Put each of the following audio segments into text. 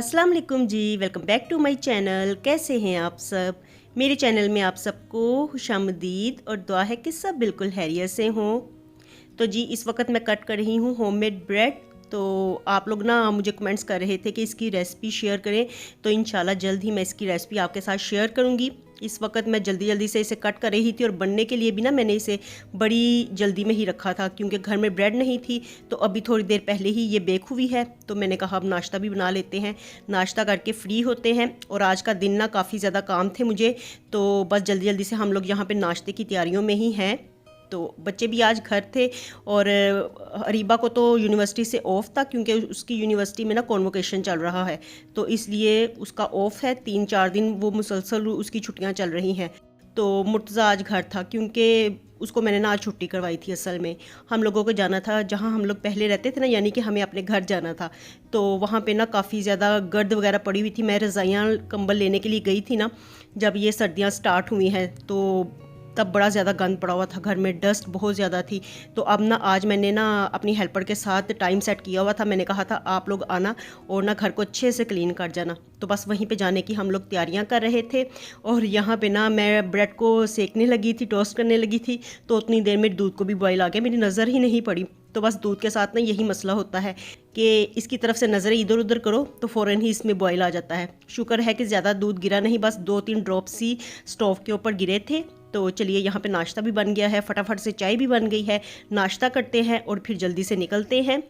अस्सलाम वालेकुम जी, welcome back to my channel. कैसे हैं आप सब? मेरे चैनल में आप सबको खुशामदीद और दुआ है कि सब बिल्कुल खैरियत से हों। तो जी इस वक्त मैं कट कर रही हूँ होममेड ब्रेड। तो आप लोग ना मुझे कमेंट्स कर रहे थे कि इसकी रेसिपी शेयर करें, तो इंशाल्लाह जल्द ही मैं इसकी रेसिपी आपके साथ शेयर करूँगी। इस वक्त मैं जल्दी से इसे कट कर रही थी और बनने के लिए भी ना मैंने इसे बड़ी जल्दी में ही रखा था क्योंकि घर में ब्रेड नहीं थी। तो अभी थोड़ी देर पहले ही ये बेक हुई है, तो मैंने कहा अब नाश्ता भी बना लेते हैं। नाश्ता करके फ्री होते हैं और आज का दिन ना काफ़ी ज़्यादा काम थे मुझे, तो बस जल्दी से हम लोग यहाँ पे नाश्ते की तैयारियों में ही हैं। तो बच्चे भी आज घर थे और अरीबा को तो यूनिवर्सिटी से ऑफ था क्योंकि उसकी यूनिवर्सिटी में ना कॉन्वोकेशन चल रहा है, तो इसलिए उसका ऑफ है। 3-4 दिन वो मुसलसल उसकी छुट्टियां चल रही हैं। तो मुर्तज़ा आज घर था क्योंकि उसको मैंने ना आज छुट्टी करवाई थी। असल में हम लोगों को जाना था जहाँ हम लोग पहले रहते थे ना, यानी कि हमें अपने घर जाना था। तो वहाँ पे ना काफ़ी ज़्यादा गर्द वगैरह पड़ी हुई थी। मैं रज़ाइयाँ कंबल लेने के लिए गई थी ना, जब ये सर्दियाँ स्टार्ट हुई हैं तो तब बड़ा ज़्यादा गंद पड़ा हुआ था घर में, डस्ट बहुत ज़्यादा थी। तो अब ना आज मैंने ना अपनी हेल्पर के साथ टाइम सेट किया हुआ था। मैंने कहा था आप लोग आना और ना घर को अच्छे से क्लीन कर जाना। तो बस वहीं पे जाने की हम लोग तैयारियां कर रहे थे और यहाँ पे ना मैं ब्रेड को सेकने लगी थी, टोस्ट करने लगी थी, तो उतनी देर में दूध को भी बॉयल आ गया, मेरी नज़र ही नहीं पड़ी। तो बस दूध के साथ ना यही मसला होता है कि इसकी तरफ से नज़रें इधर उधर करो तो फ़ौरन ही इसमें बॉयल आ जाता है। शुक्र है कि ज़्यादा दूध गिरा नहीं, बस 2-3 ड्रॉप्स ही स्टोव के ऊपर गिरे थे। तो चलिए यहाँ पे नाश्ता भी बन गया है, फटाफट से चाय भी बन गई है। नाश्ता करते हैं और फिर जल्दी से निकलते हैं।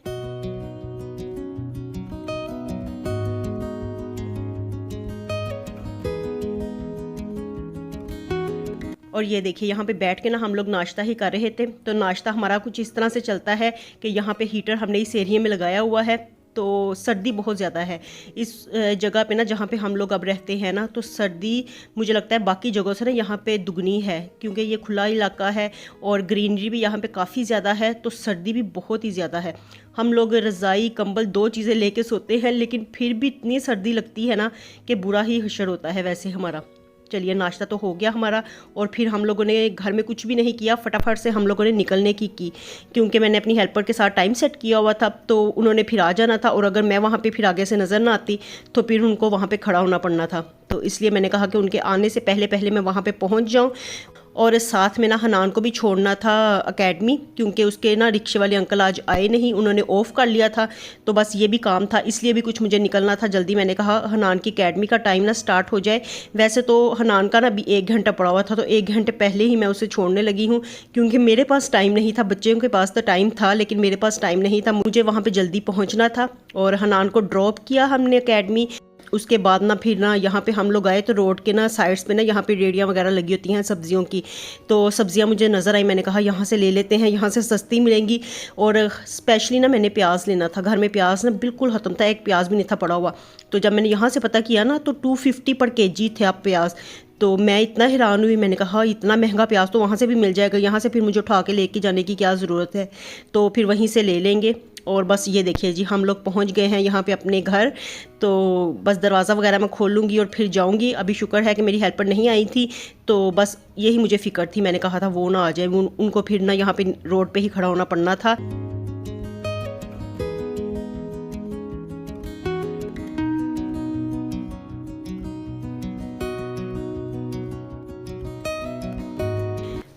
और ये देखिए यहाँ पे बैठ के ना हम लोग नाश्ता ही कर रहे थे। तो नाश्ता हमारा कुछ इस तरह से चलता है कि यहाँ पे हीटर हमने इस एरिया में लगाया हुआ है। तो सर्दी बहुत ज़्यादा है इस जगह पे ना जहाँ पे हम लोग अब रहते हैं ना, तो सर्दी मुझे लगता है बाकी जगहों से ना यहाँ पे दुगनी है क्योंकि ये खुला इलाका है और ग्रीनरी भी यहाँ पे काफ़ी ज़्यादा है, तो सर्दी भी बहुत ही ज़्यादा है। हम लोग रज़ाई कंबल 2 चीज़ें लेके सोते हैं, लेकिन फिर भी इतनी सर्दी लगती है ना कि बुरा ही हशर होता है वैसे हमारा। चलिए नाश्ता तो हो गया हमारा और फिर हम लोगों ने घर में कुछ भी नहीं किया, फटाफट से हम लोगों ने निकलने की क्योंकि मैंने अपनी हेल्पर के साथ टाइम सेट किया हुआ था। तो उन्होंने फिर आ जाना था और अगर मैं वहाँ पे फिर आगे से नज़र ना आती तो फिर उनको वहाँ पे खड़ा होना पड़ना था। तो इसलिए मैंने कहा कि उनके आने से पहले मैं वहाँ पे पहुँच जाऊँ। और साथ में ना हनान को भी छोड़ना था एकेडमी, क्योंकि उसके ना रिक्शे वाले अंकल आज आए नहीं, उन्होंने ऑफ़ कर लिया था। तो बस ये भी काम था, इसलिए भी कुछ मुझे निकलना था जल्दी। मैंने कहा हनान की एकेडमी का टाइम ना स्टार्ट हो जाए। वैसे तो हनान का ना भी 1 घंटा पड़ा हुआ था, तो 1 घंटे पहले ही मैं उसे छोड़ने लगी हूँ क्योंकि मेरे पास टाइम नहीं था। बच्चों के पास तो टाइम था लेकिन मेरे पास टाइम नहीं था, मुझे वहाँ पर जल्दी पहुँचना था। और हनान को ड्रॉप किया हमने एकेडमी। उसके बाद ना फिर ना यहाँ पे हम लोग आए तो रोड के ना साइड्स पे ना यहाँ पे रेडियाँ वगैरह लगी होती हैं सब्जियों की। तो सब्जियाँ मुझे नज़र आई, मैंने कहा यहाँ से ले लेते हैं, यहाँ से सस्ती मिलेंगी। और स्पेशली ना मैंने प्याज लेना था, घर में प्याज ना बिल्कुल ख़त्म था, एक प्याज भी नहीं था पड़ा हुआ। तो जब मैंने यहाँ से पता किया ना तो 250 पर केजी थे अब प्याज। तो मैं इतना हैरान हुई, मैंने कहा इतना महंगा प्याज तो वहाँ से भी मिल जाएगा, यहाँ से फिर मुझे उठा के लेके जाने की क्या ज़रूरत है, तो फिर वहीं से ले लेंगे। और बस ये देखिए जी हम लोग पहुँच गए हैं यहाँ पे अपने घर। तो बस दरवाज़ा वगैरह मैं खोल लूँगी और फिर जाऊँगी। अभी शुक्र है कि मेरी हेल्पर नहीं आई थी, तो बस यही मुझे फ़िक्र थी। मैंने कहा था वो ना आ जाए, उनको फिर ना यहाँ पे रोड पे ही खड़ा होना पड़ना था।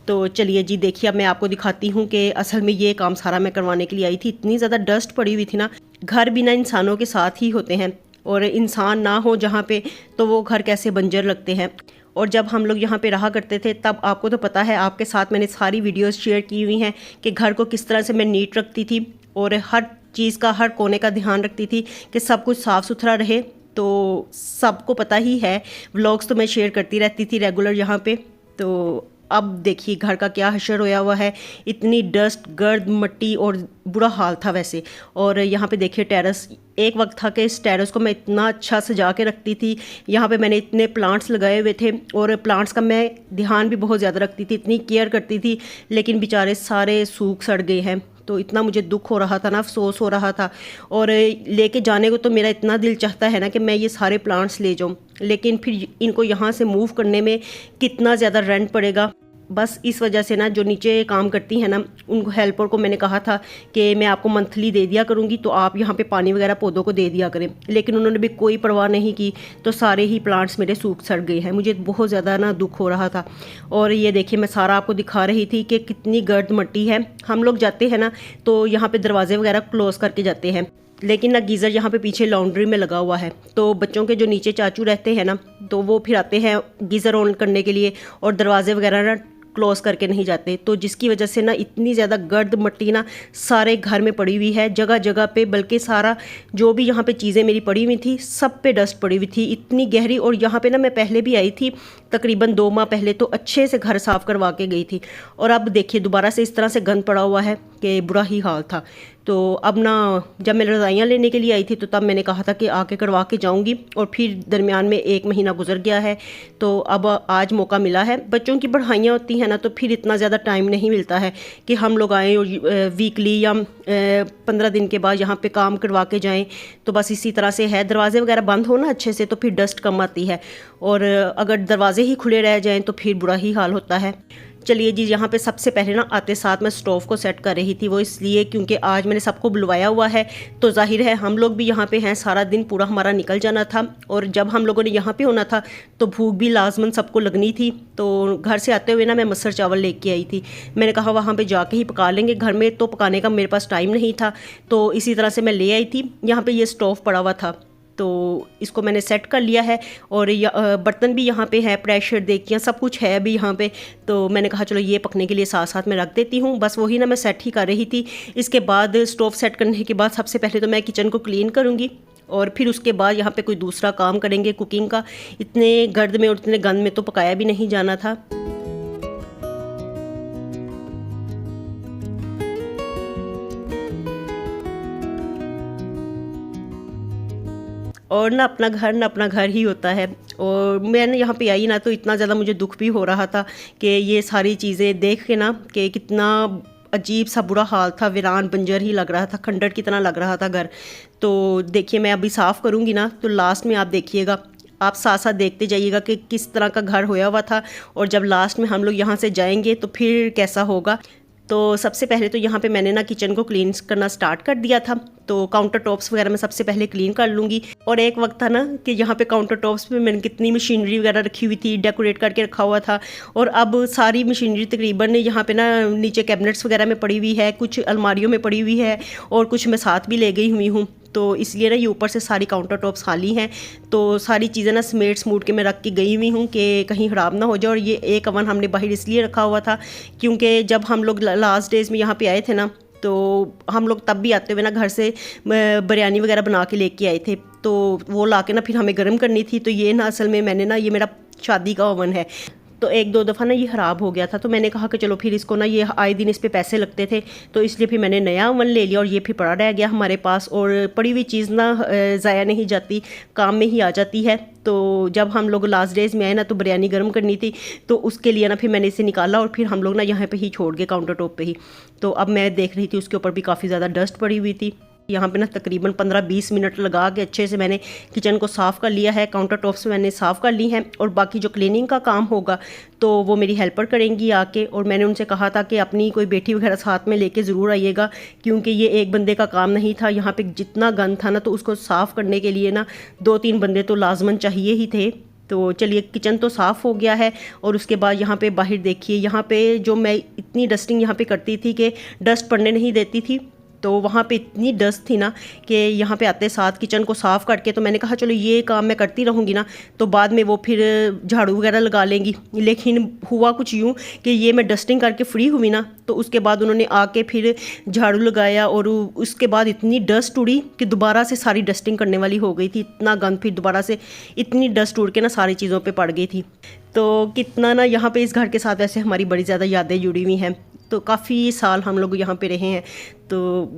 तो चलिए जी देखिए अब मैं आपको दिखाती हूँ कि असल में ये काम सारा मैं करवाने के लिए आई थी। इतनी ज़्यादा डस्ट पड़ी हुई थी ना, घर बिना इंसानों के साथ ही होते हैं और इंसान ना हो जहाँ पे तो वो घर कैसे बंजर लगते हैं। और जब हम लोग यहाँ पे रहा करते थे तब आपको तो पता है, आपके साथ मैंने सारी वीडियोस शेयर की हुई हैं कि घर को किस तरह से मैं नीट रखती थी और हर चीज़ का, हर कोने का ध्यान रखती थी कि सब कुछ साफ़ सुथरा रहे। तो सबको पता ही है, व्लॉग्स तो मैं शेयर करती रहती थी रेगुलर यहाँ पे। तो अब देखिए घर का क्या हशर होया हुआ है, इतनी डस्ट, गर्द, मिट्टी और बुरा हाल था वैसे। और यहाँ पे देखिए टेरेस, एक वक्त था कि इस टेरेस को मैं इतना अच्छा सजा के रखती थी। यहाँ पे मैंने इतने प्लांट्स लगाए हुए थे और प्लांट्स का मैं ध्यान भी बहुत ज़्यादा रखती थी, इतनी केयर करती थी, लेकिन बेचारे सारे सूख सड़ गए हैं। तो इतना मुझे दुख हो रहा था ना, अफसोस हो रहा था। और लेके जाने को तो मेरा इतना दिल चाहता है ना कि मैं ये सारे प्लांट्स ले जाऊँ, लेकिन फिर इनको यहाँ से मूव करने में कितना ज़्यादा रेंट पड़ेगा बस इस वजह से ना जो नीचे काम करती हैं ना, उनको हेल्पर को मैंने कहा था कि मैं आपको मंथली दे दिया करूँगी, तो आप यहाँ पे पानी वगैरह पौधों को दे दिया करें। लेकिन उन्होंने भी कोई परवाह नहीं की, तो सारे ही प्लांट्स मेरे सूख सड़ गए हैं। मुझे बहुत ज़्यादा ना दुख हो रहा था। और ये देखिए मैं सारा आपको दिखा रही थी कि कितनी गर्द मिट्टी है। हम लोग जाते हैं ना तो यहाँ पर दरवाजे वगैरह क्लोज़ करके जाते हैं, लेकिन ना गीज़र यहाँ पे पीछे लॉन्ड्री में लगा हुआ है, तो बच्चों के जो नीचे चाचू रहते हैं ना, तो वो फिर आते हैं गीज़र ऑन करने के लिए और दरवाजे वगैरह ना क्लोज़ करके नहीं जाते, तो जिसकी वजह से ना इतनी ज़्यादा गर्द मिट्टी ना सारे घर में पड़ी हुई है, जगह जगह पे। बल्कि सारा जो भी यहाँ पे चीज़ें मेरी पड़ी हुई थी सब पे डस्ट पड़ी हुई थी, इतनी गहरी। और यहाँ पे ना मैं पहले भी आई थी तकरीबन 2 माह पहले, तो अच्छे से घर साफ़ करवा के गई थी। और अब देखिए दोबारा से इस तरह से गंद पड़ा हुआ है कि बुरा ही हाल था। तो अब ना जब मैं रज़ाइयाँ लेने के लिए आई थी तो तब मैंने कहा था कि आके करवा के जाऊँगी, और फिर दरमियान में 1 महीना गुजर गया है, तो अब आज मौका मिला है। बच्चों की पढ़ाइयाँ होती हैं ना, तो फिर इतना ज़्यादा टाइम नहीं मिलता है कि हम लोग आएँ और वीकली या 15 दिन के बाद यहाँ पे काम करवा के जाएँ। तो बस इसी तरह से है, दरवाजे वगैरह बंद हो ना अच्छे से तो फिर डस्ट कम आती है, और अगर दरवाजे ही खुले रह जाएँ तो फिर बुरा ही हाल होता है। चलिए जी, यहाँ पे सबसे पहले ना आते साथ मैं स्टोव को सेट कर रही थी। वो इसलिए क्योंकि आज मैंने सबको बुलवाया हुआ है, तो जाहिर है हम लोग भी यहाँ पे हैं, सारा दिन पूरा हमारा निकल जाना था। और जब हम लोगों ने यहाँ पे होना था तो भूख भी लाजमन सबको लगनी थी। तो घर से आते हुए ना मैं मसर चावल लेके आई थी। मैंने कहा वहाँ पर जाके ही पका लेंगे, घर में तो पकाने का मेरे पास टाइम नहीं था, तो इसी तरह से मैं ले आई थी। यहाँ पर ये स्टोव पड़ा हुआ था, तो इसको मैंने सेट कर लिया है। और बर्तन भी यहाँ पे है, प्रेशर देखिए सब कुछ है अभी यहाँ पे। तो मैंने कहा चलो ये पकने के लिए साथ साथ में रख देती हूँ। बस वही ना मैं सेट ही कर रही थी। इसके बाद स्टोव सेट करने के बाद सबसे पहले तो मैं किचन को क्लीन करूँगी, और फिर उसके बाद यहाँ पे कोई दूसरा काम करेंगे कुकिंग का। इतने गर्द में और इतने गंद में तो पकाया भी नहीं जाना था। और ना अपना घर ही होता है। और मैंने यहाँ पे आई ना तो इतना ज़्यादा मुझे दुख भी हो रहा था कि ये सारी चीज़ें देख के ना कि कितना अजीब सा बुरा हाल था, वीरान बंजर ही लग रहा था, खंडर की तरह लग रहा था घर। तो देखिए मैं अभी साफ़ करूँगी ना तो लास्ट में आप देखिएगा, आप साथ साथ देखते जाइएगा कि किस तरह का घर होया हुआ था, और जब लास्ट में हम लोग यहाँ से जाएंगे तो फिर कैसा होगा। तो सबसे पहले तो यहाँ पे मैंने ना किचन को क्लीन करना स्टार्ट कर दिया था। तो काउंटर टॉप्स वगैरह मैं सबसे पहले क्लीन कर लूँगी। और एक वक्त था ना कि यहाँ पे काउंटर टॉप्स पे मैंने कितनी मशीनरी वगैरह रखी हुई थी, डेकोरेट करके रखा हुआ था। और अब सारी मशीनरी तकरीबन यहाँ पे ना नीचे कैबिनेट्स वगैरह में पड़ी हुई है, कुछ अलमारियों में पड़ी हुई है, और कुछ मैं साथ भी ले गई हुई हूँ। तो इसलिए ना ये ऊपर से सारी काउंटर टॉप्स खाली हैं, तो सारी चीज़ें ना समेट समूट के मैं रख के गई हुई हूँ कि कहीं ख़राब ना हो जाए। और ये एक अवन हमने बाहर इसलिए रखा हुआ था क्योंकि जब हम लोग लास्ट डेज़ में यहाँ पे आए थे ना, तो हम लोग तब भी आते हुए ना घर से बिरयानी वगैरह बना के लेके आए थे, तो वो ला के ना फिर हमें गर्म करनी थी। तो ये ना असल में मैंने ना, ये मेरा शादी का ओवन है, तो 1-2 दफ़ा ना ये ख़राब हो गया था। तो मैंने कहा कि चलो फिर इसको ना, ये आए दिन इस पे पैसे लगते थे, तो इसलिए फिर मैंने नया ओवन ले लिया, और ये फिर पड़ा रह गया हमारे पास। और पड़ी हुई चीज़ ना ज़ाया नहीं जाती, काम में ही आ जाती है। तो जब हम लोग लास्ट डेज़ में आए ना तो बिरयानी गर्म करनी थी, तो उसके लिए ना फिर मैंने इसे निकाला और फिर हम लोग ना यहाँ पे ही छोड़ गए, काउंटर टॉप पे ही। तो अब मैं देख रही थी उसके ऊपर भी काफ़ी ज़्यादा डस्ट पड़ी हुई थी। यहाँ पे ना तकरीबन 15-20 मिनट लगा के अच्छे से मैंने किचन को साफ़ कर लिया है, काउंटर टॉप्स मैंने साफ़ कर ली हैं। और बाकी जो क्लीनिंग का काम होगा तो वो मेरी हेल्पर करेंगी आके। और मैंने उनसे कहा था कि अपनी कोई बेटी वगैरह साथ में लेके ज़रूर आइएगा, क्योंकि ये एक बंदे का काम नहीं था। यहाँ पे जितना गंद था ना, तो उसको साफ़ करने के लिए ना 2-3 बंदे तो लाजमन चाहिए ही थे। तो चलिए किचन तो साफ़ हो गया है। और उसके बाद यहाँ पे बाहर देखिए, यहाँ पे जो मैं इतनी डस्टिंग यहाँ पे करती थी कि डस्ट पड़ने नहीं देती थी, तो वहाँ पे इतनी डस्ट थी ना कि यहाँ पे आते साथ किचन को साफ़ करके, तो मैंने कहा चलो ये काम मैं करती रहूँगी ना, तो बाद में वो फिर झाड़ू वगैरह लगा लेंगी। लेकिन हुआ कुछ यूँ कि ये मैं डस्टिंग करके फ्री हुई ना, तो उसके बाद उन्होंने आके फिर झाड़ू लगाया, और उसके बाद इतनी डस्ट उड़ी कि दोबारा से सारी डस्टिंग करने वाली हो गई थी। इतना गंद, फिर दोबारा से इतनी डस्ट उड़ के ना सारी चीज़ों पर पड़ गई थी। तो कितना ना यहाँ पे इस घर के साथ ऐसे हमारी बड़ी ज़्यादा यादें जुड़ी हुई हैं। तो काफ़ी साल हम लोग यहाँ पे रहे हैं, तो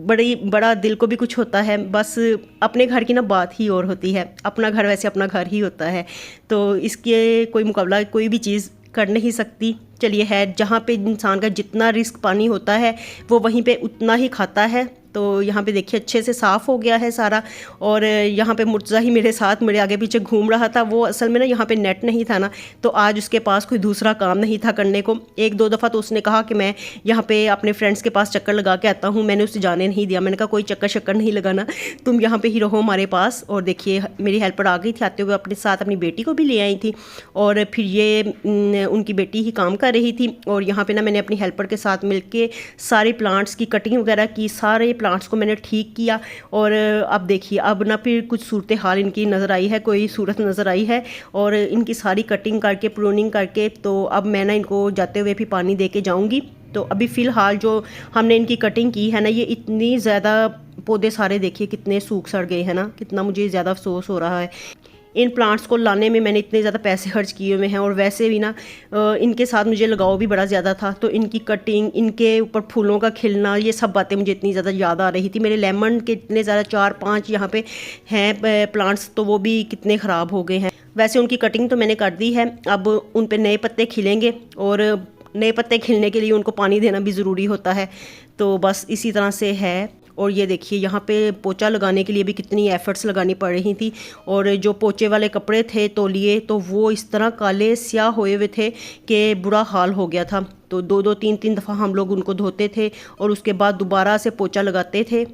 बड़ा दिल को भी कुछ होता है। बस अपने घर की ना बात ही और होती है, अपना घर वैसे अपना घर ही होता है, तो इसके कोई मुकाबला कोई भी चीज़ कर नहीं सकती। चलिए है, जहाँ पे इंसान का जितना रिस्क पानी होता है वो वहीं पे उतना ही खाता है। तो यहाँ पे देखिए अच्छे से साफ़ हो गया है सारा। और यहाँ पे मुर्तज़ा ही मेरे साथ मेरे आगे पीछे घूम रहा था। वो असल में ना यहाँ पे नेट नहीं था ना, तो आज उसके पास कोई दूसरा काम नहीं था करने को। एक दो दफ़ा तो उसने कहा कि मैं यहाँ पे अपने फ्रेंड्स के पास चक्कर लगा के आता हूँ, मैंने उसे जाने नहीं दिया। मैंने कहा कोई चक्कर शक्कर नहीं लगाना, तुम यहाँ पर ही रहो हमारे पास। और देखिए मेरी हेल्पर आ गई थी, आते हुए अपने साथ अपनी बेटी को भी ले आई थी। और फिर ये उनकी बेटी ही काम कर रही थी। और यहाँ पे ना मैंने अपनी हेल्पर के साथ मिलके सारे प्लांट्स की कटिंग वगैरह की, सारे प्लांट्स को मैंने ठीक किया। और अब देखिए अब ना फिर कुछ सूरत हाल इनकी नज़र आई है, कोई सूरत नज़र आई है। और इनकी सारी कटिंग करके प्रूनिंग करके तो अब मैं ना इनको जाते हुए भी पानी दे के जाऊँगी। तो अभी फ़िलहाल जो हमने इनकी कटिंग की है ना, ये इतनी ज़्यादा पौधे सारे देखिए कितने सूख सड़ गए हैं ना, कितना मुझे ज़्यादा अफसोस हो रहा है। इन प्लांट्स को लाने में मैंने इतने ज़्यादा पैसे खर्च किए हुए हैं, और वैसे भी ना इनके साथ मुझे लगाव भी बड़ा ज़्यादा था। तो इनकी कटिंग, इनके ऊपर फूलों का खिलना, ये सब बातें मुझे इतनी ज़्यादा याद आ रही थी। मेरे लेमन के इतने ज़्यादा 4-5 यहाँ पे हैं प्लांट्स, तो वो भी कितने ख़राब हो गए हैं। वैसे उनकी कटिंग तो मैंने कर दी है, अब उन पर नए पत्ते खिलेंगे, और नए पत्ते खिलने के लिए उनको पानी देना भी ज़रूरी होता है। तो बस इसी तरह से है। और ये देखिए यहाँ पे पोछा लगाने के लिए भी कितनी एफ़र्ट्स लगानी पड़ रही थी। और जो पोछे वाले कपड़े थे तौलिए, तो वो इस तरह काले स्याह हुए हुए थे कि बुरा हाल हो गया था। तो 2-2 3-3 दफ़ा हम लोग उनको धोते थे और उसके बाद दोबारा से पोछा लगाते थे।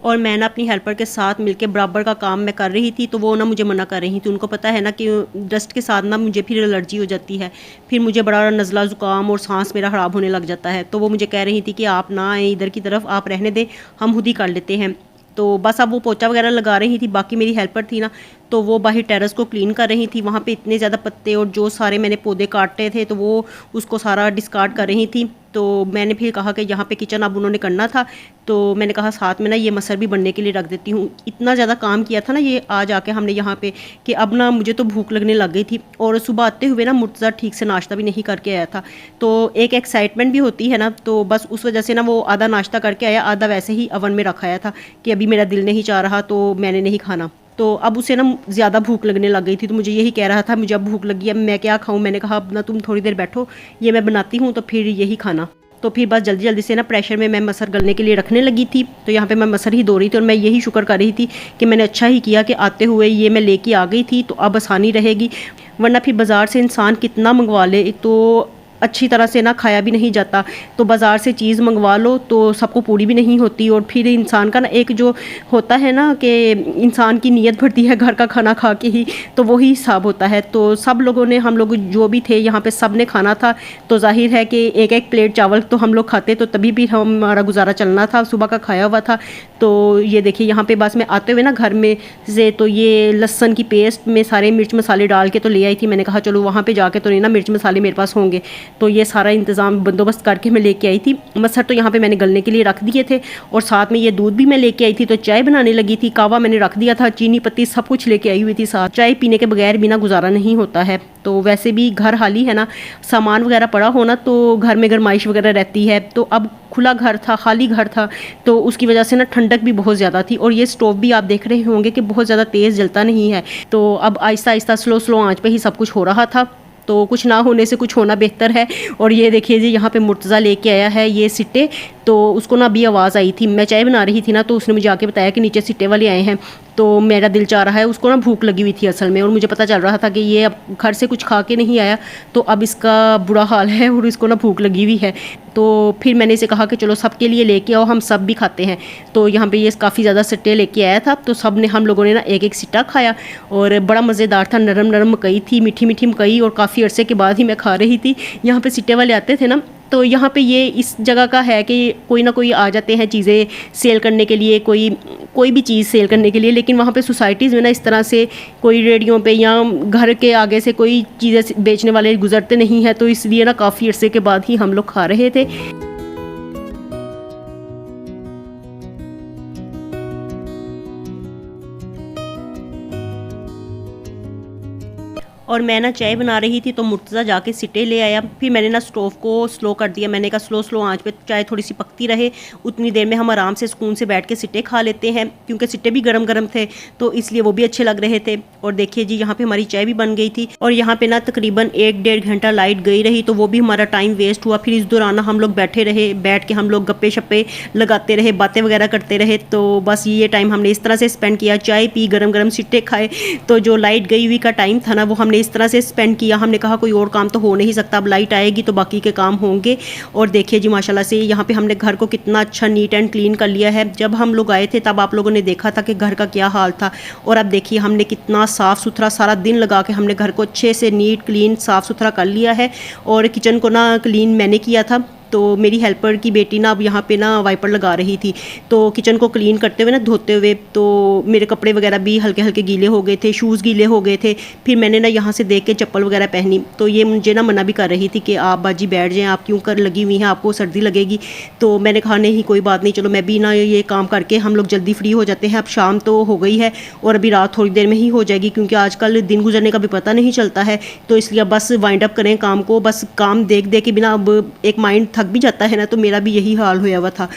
और मैं ना अपनी हेल्पर के साथ मिलके बराबर का काम मैं कर रही थी, तो वो ना मुझे मना कर रही थी। उनको पता है ना कि डस्ट के साथ ना मुझे फिर एलर्जी हो जाती है, फिर मुझे बड़ा नज़ला ज़ुकाम और सांस मेरा ख़राब होने लग जाता है। तो वो मुझे कह रही थी कि आप ना आए इधर की तरफ, आप रहने दें, हम खुद ही कर लेते हैं। तो बस अब वो पोछा वगैरह लगा रही थी। बाकी मेरी हेल्पर थी ना, तो वो बाहर टेरेस को क्लीन कर रही थी। वहाँ पे इतने ज़्यादा पत्ते और जो सारे मैंने पौधे काटे थे, तो वो उसको सारा डिस्कार्ड कर रही थी। तो मैंने फिर कहा कि यहाँ पे किचन अब उन्होंने करना था, तो मैंने कहा साथ में ना ये मसर भी बनने के लिए रख देती हूँ। इतना ज़्यादा काम किया था ना ये आज आके हमने यहाँ पे, कि अब ना मुझे तो भूख लगने लग गई थी। और सुबह आते हुए ना मुर्तज़ा ठीक से नाश्ता भी नहीं करके आया था, तो एक एक्साइटमेंट भी होती है ना, तो बस उस वजह से ना वो आधा नाश्ता करके आया, आधा वैसे ही अवन में रखा आया था कि अभी मेरा दिल नहीं चाह रहा, तो मैंने नहीं खाना। तो अब उसे ना ज़्यादा भूख लगने लग गई थी, तो मुझे यही कह रहा था मुझे अब भूख लगी है, मैं क्या खाऊं। मैंने कहा अब ना तुम थोड़ी देर बैठो, ये मैं बनाती हूँ, तो फिर यही खाना। तो फिर बस जल्दी जल्दी से ना प्रेशर में मैं मसर गलने के लिए रखने लगी थी। तो यहाँ पे मैं मसर ही धो रही थी, और मैं यही शुक्र कर रही थी कि मैंने अच्छा ही किया कि आते हुए ये मैं लेके आ गई थी, तो अब आसानी रहेगी। वरना फिर बाज़ार से इंसान कितना मंगवा ले, तो अच्छी तरह से ना खाया भी नहीं जाता। तो बाज़ार से चीज़ मंगवा लो तो सबको पूरी भी नहीं होती, और फिर इंसान का ना एक जो होता है ना कि इंसान की नीयत बढ़ती है घर का खाना खा के ही, तो वही हिसाब होता है। तो सब लोगों ने, हम लोग जो भी थे यहाँ पे, सब ने खाना था। तो जाहिर है कि एक एक प्लेट चावल तो हम लोग खाते, तो तभी भी हमारा गुजारा चलना था, सुबह का खाया हुआ था। तो ये देखिए यहाँ पे बस मैं आते हुए ना घर में से, तो ये लहसुन की पेस्ट में सारे मिर्च मसाले डाल के तो ले आई थी। मैंने कहा चलो वहाँ पे जाके तो नहीं ना मिर्च मसाले मेरे पास होंगे, तो ये सारा इंतज़ाम बंदोबस्त करके मैं लेके आई थी। मसर तो यहाँ पे मैंने गलने के लिए रख दिए थे, और साथ में ये दूध भी मैं लेके आई थी। तो चाय बनाने लगी थी, कावा मैंने रख दिया था, चीनी पत्ती सब कुछ लेके आई हुई थी साथ। चाय पीने के बगैर बिना गुजारा नहीं होता है। तो वैसे भी घर खाली है ना, सामान वगैरह पड़ा होना तो घर में गरमाइश वगैरह रहती है। तो अब खुला घर था, खाली घर था, तो उसकी वजह से ना ठंडक भी बहुत ज़्यादा थी। और ये स्टोव भी आप देख रहे होंगे कि बहुत ज़्यादा तेज़ जलता नहीं है। तो अब आहिस्ता आहिस्ता स्लो स्लो आंच पे ही सब कुछ हो रहा था। तो कुछ ना होने से कुछ होना बेहतर है। और ये देखिए जी यहाँ पे मुर्तज़ा लेके आया है ये सिट्टे, तो उसको ना अभी आवाज़ आई थी, मैं चाय बना रही थी ना, तो उसने मुझे आके बताया कि नीचे सिट्टे वाले आए हैं। तो मेरा दिल चाह रहा है, उसको ना भूख लगी हुई थी असल में, और मुझे पता चल रहा था कि ये अब घर से कुछ खा के नहीं आया, तो अब इसका बुरा हाल है और इसको ना भूख लगी हुई है। तो फिर मैंने इसे कहा कि चलो सबके लिए लेके आओ, हम सब भी खाते हैं। तो यहाँ पे ये काफ़ी ज़्यादा सिट्टे लेके आया था, तो सब ने, हम लोगों ने ना एक एक सिट्टा खाया, और बड़ा मज़ेदार था। नरम नरम मकई थी, मीठी मीठी मकई, और काफ़ी अरसे के बाद ही मैं खा रही थी। यहाँ पे सिट्टे वाले आते थे ना, तो यहाँ पे ये इस जगह का है कि कोई ना कोई आ जाते हैं चीज़ें सेल करने के लिए, कोई भी चीज़ सेल करने के लिए। लेकिन वहाँ पे सोसाइटीज़ में ना इस तरह से कोई रेडियो पे या घर के आगे से कोई चीज़ें बेचने वाले गुजरते नहीं हैं, तो इसलिए ना काफ़ी अरसे के बाद ही हम लोग खा रहे थे। और मैं ना चाय बना रही थी तो मुर्तज़ा जाके सिट्टे ले आया। फिर मैंने ना स्टोव को स्लो कर दिया। मैंने कहा स्लो आंच पे चाय थोड़ी सी पकती रहे, उतनी देर में हम आराम से सुकून से बैठ के सिट्टे खा लेते हैं, क्योंकि सिट्टे भी गरम गरम थे तो इसलिए वो भी अच्छे लग रहे थे। और देखिए जी यहाँ पे हमारी चाय भी बन गई थी। और यहाँ पे ना तकरीबन 1-1.5 घंटा लाइट गई रही तो वो भी हमारा टाइम वेस्ट हुआ। फिर इस दौरान हम लोग बैठ के हम लोग गप्पे शप्पे लगाते रहे, बातें वगैरह करते रहे। तो बस ये टाइम हमने इस तरह से स्पेंड किया, चाय पी, गरम गरम सिट्टे खाए। तो जो लाइट गई हुई का टाइम था ना वो हमने इस तरह से स्पेंड किया। हमने कहा कोई और काम तो हो नहीं सकता, अब लाइट आएगी तो बाकी के काम होंगे। और देखिए जी माशाल्लाह से यहाँ पे हमने घर को कितना अच्छा नीट एंड क्लीन कर लिया है। जब हम लोग आए थे तब आप लोगों ने देखा था कि घर का क्या हाल था, और अब देखिए हमने कितना साफ़ सुथरा सारा दिन लगा के हमने घर को अच्छे से नीट क्लीन साफ़ सुथरा कर लिया है। और किचन को ना क्लीन मैंने किया था, तो मेरी हेल्पर की बेटी ना अब यहाँ पे ना वाइपर लगा रही थी। तो किचन को क्लीन करते हुए ना, धोते हुए, तो मेरे कपड़े वगैरह भी हल्के हल्के गीले हो गए थे, शूज़ गीले हो गए थे। फिर मैंने ना यहाँ से देख के चप्पल वगैरह पहनी, तो ये मुझे ना मना भी कर रही थी कि आप बाजी बैठ जाएँ, आप क्यों कर लगी हुई हैं, आपको सर्दी लगेगी। तो मैंने कहा नहीं कोई बात नहीं, चलो मैं भी ना ये काम करके हम लोग जल्दी फ्री हो जाते हैं। अब शाम तो हो गई है और अभी रात थोड़ी देर में ही हो जाएगी, क्योंकि आजकल दिन गुजरने का भी पता नहीं चलता है। तो इसलिए अब बस वाइंड अप करें काम को। बस काम देख देख के बिना अब एक माइंड थक भी जाता है ना, तो मेरा भी यही हाल हुआ था।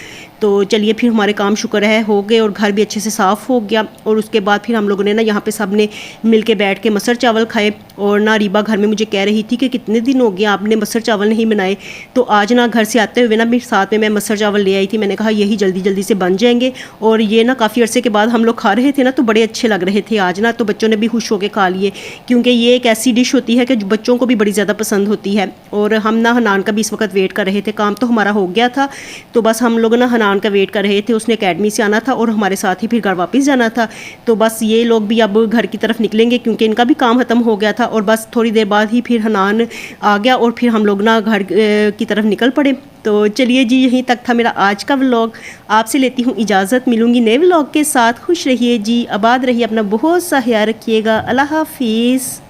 तो चलिए फिर हमारे काम शुक्र है हो गए और घर भी अच्छे से साफ़ हो गया। और उसके बाद फिर हम लोगों ने ना यहाँ पे सब ने मिल के बैठ के मसर चावल खाए। और ना रीबा घर में मुझे कह रही थी कि कितने दिन हो गया आपने मसर चावल नहीं बनाए। तो आज ना घर से आते हुए ना मेरे साथ में मैं मसर चावल ले आई थी। मैंने कहा यही जल्दी जल्दी से बन जाएंगे। और ये ना काफ़ी अरसे के बाद हम लोग खा रहे थे ना, तो बड़े अच्छे लग रहे थे आज ना, तो बच्चों ने भी खुश होकर खा लिए, क्योंकि ये एक ऐसी डिश होती है कि बच्चों को भी बड़ी ज़्यादा पसंद होती है। और हम ना हनान का भी इस वक्त वेट कर रहे थे, काम तो हमारा हो गया था, तो बस हम लोग ना हनान का वेट कर रहे थे। उसने अकेडमी से आना था और हमारे साथ ही फिर घर वापस जाना था। तो बस ये लोग भी अब घर की तरफ निकलेंगे, क्योंकि इनका भी काम ख़त्म हो गया था। और बस थोड़ी देर बाद ही फिर हनान आ गया और फिर हम लोग ना घर की तरफ निकल पड़े। तो चलिए जी यहीं तक था मेरा आज का व्लॉग। आपसे लेती हूँ इजाज़त, मिलूँगी नए व्लॉग के साथ। खुश रहिए जी, आबाद रहिए, अपना बहुत सा ख्याल रखिएगा। अल्लाह हाफिज़।